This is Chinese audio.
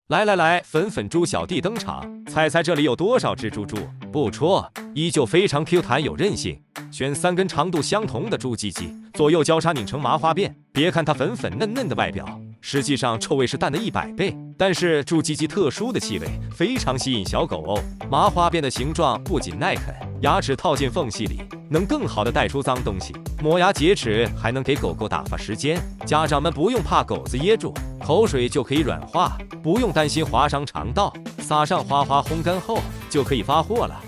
来来来，粉粉猪小弟登场，猜猜这里有多少只猪猪？不错，依旧非常 Q 弹有韧性。选3根长度相同的猪鸡鸡，左右交叉拧成麻花辫。别看它粉粉嫩嫩的外表，实际上臭味是淡的100倍。但是猪鸡鸡特殊的气味非常吸引小狗哦。麻花辫的形状不仅耐啃，牙齿套进缝隙里，能更好的带出脏东西。磨牙洁齿还能给狗狗打发时间。家长们不用怕狗子噎住，口水就可以软化，不用担心划伤肠道。撒上花花烘干后就可以发货了。